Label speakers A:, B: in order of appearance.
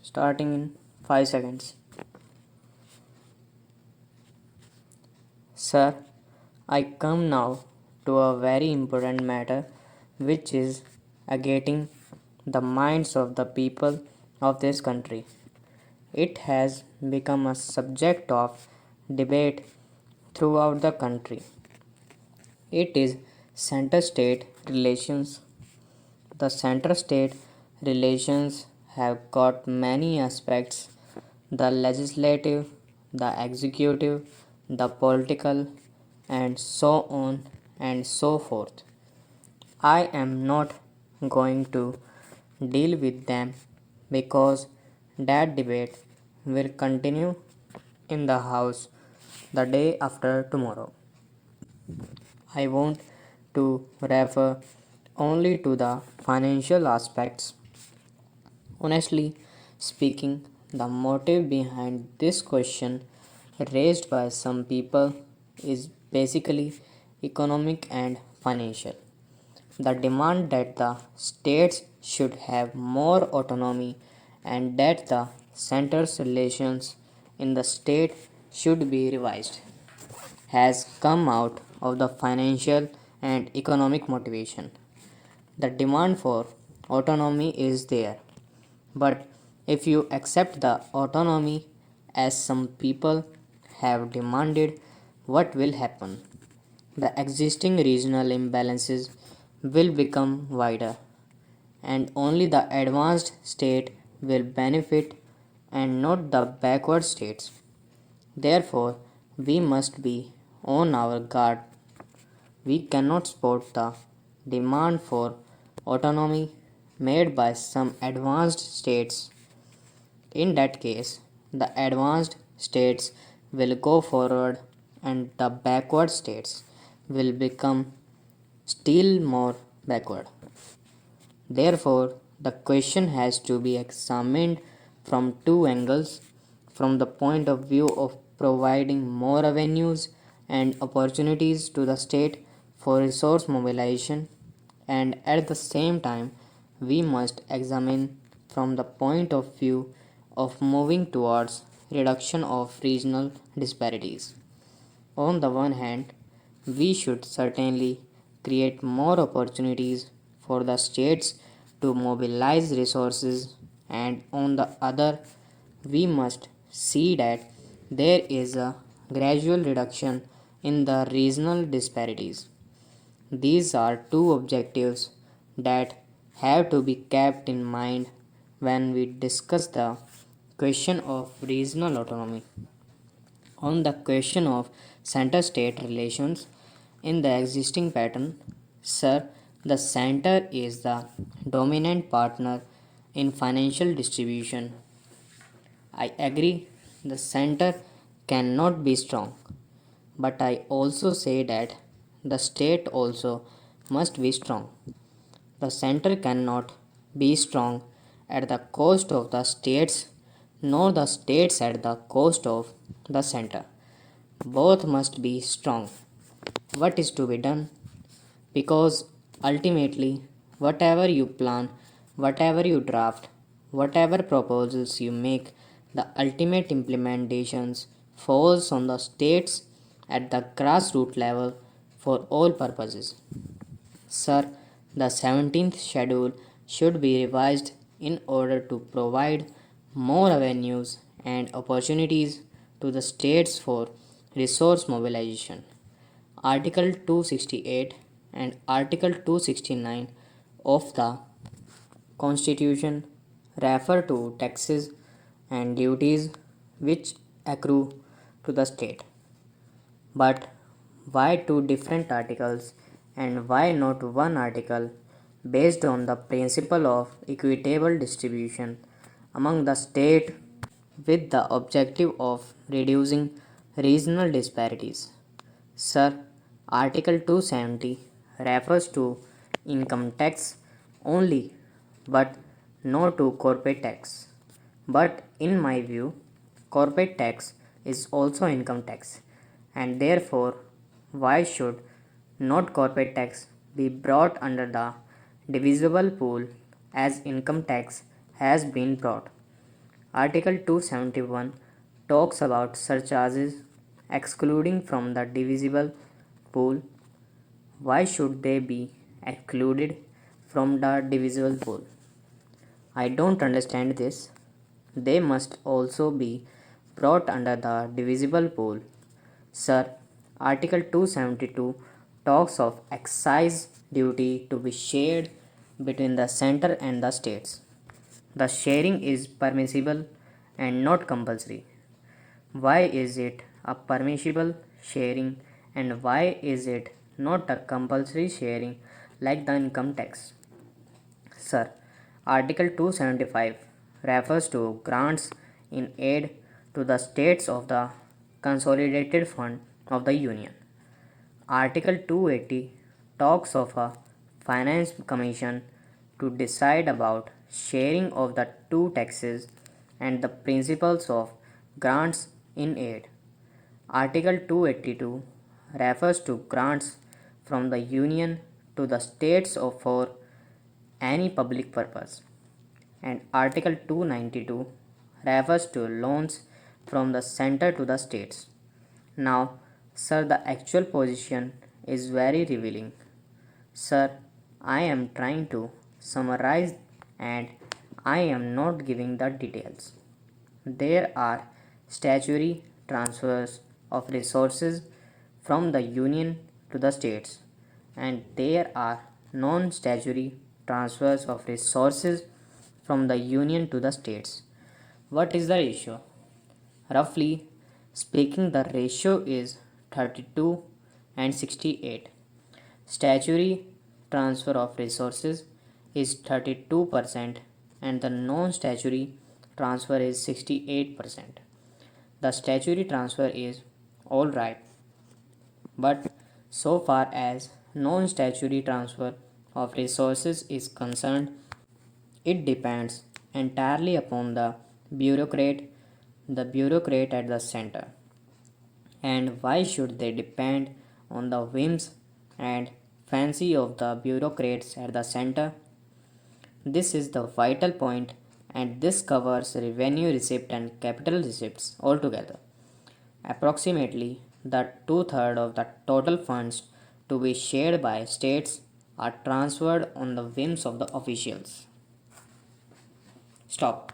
A: starting in 5 seconds. Sir, I come now to a very important matter which is agitating the minds of the people of this country. It has become a subject of debate throughout the country. It is center state relations. The center state relations have got many aspects: the legislative, the executive, the political, and so on and so forth. I am not going to deal with them because that debate will continue in the House the day after tomorrow. I want to refer only to the financial aspects. Honestly speaking, the motive behind this question raised by some people is basically economic and financial. The demand that the states should have more autonomy and that the center's relations in the state should be revised has come out of the financial and economic motivation. The demand for autonomy is there, but if you accept the autonomy as some people have demanded, what will happen? The existing regional imbalances will become wider, and only the advanced state will benefit and not the backward states. Therefore, we must be on our guard. We cannot support the demand for autonomy made by some advanced states. In that case, the advanced states will go forward and the backward states will become still more backward. Therefore, the question has to be examined from two angles: from the point of view of providing more avenues and opportunities to the state for resource mobilization, and at the same time, we must examine from the point of view of moving towards reduction of regional disparities. On the one hand, we should certainly create more opportunities for the states to mobilize resources, and on the other, we must see that there is a gradual reduction in the regional disparities. These are two objectives that have to be kept in mind when we discuss the question of regional autonomy. On the question of center state relations in the existing pattern, sir, the center is the dominant partner in financial distribution. I agree the center cannot be strong, but I also say that the state also must be strong. The center cannot be strong at the cost of the states, nor the states at the cost of the center. Both must be strong. What is to be done? Because ultimately, whatever you plan, whatever you draft, whatever proposals you make, the ultimate implementations falls on the states at the grassroots level for all purposes. Sir, the 17th schedule should be revised in order to provide more avenues and opportunities to the states for resource mobilization. Article 268 and Article 269 of the Constitution refer to taxes and duties which accrue to the state. But why two different articles, and why not one article based on the principle of equitable distribution among the state with the objective of reducing regional disparities? Sir, Article 270 refers to income tax only, but not to corporate tax. But in my view, corporate tax is also income tax, and therefore, why should not corporate tax be brought under the divisible pool as income tax has been brought? Article 271 talks about surcharges excluding from the divisible pool. Why should they be excluded from the divisible pool? I don't understand this. They must also be brought under the divisible pool. Sir, Article 272 talks of excise duty to be shared between the center and the states. The sharing is permissible and not compulsory. Why is it a permissible sharing and why is it not a compulsory sharing like the income tax? Sir, Article 275 refers to grants in aid to the states of the Consolidated Fund of the Union. Article 280 talks of a finance commission to decide about sharing of the two taxes and the principles of grants in aid. Article 282 refers to grants from the Union to the states for any public purpose, and Article 292 refers to loans from the center to the states. Now, sir, the actual position is very revealing. Sir, I am trying to summarize and I am not giving the details. There are statutory transfers of resources from the Union to the states, and there are non statutory transfers of resources from the Union to the states. What is the ratio? Roughly speaking, the ratio is 32 and 68. Statutory transfer of resources is 32% and the non statutory transfer is 68%. The statutory transfer is alright, but so far as non statutory transfer of resources is concerned, it depends entirely upon bureaucrat, the bureaucrat at the center. And why should they depend on the whims and fancy of the bureaucrats at the center? This is the vital point, and this covers revenue receipt and capital receipts altogether. Approximately the two-thirds of the total funds to be shared by states are transferred on the whims of the officials. Stop.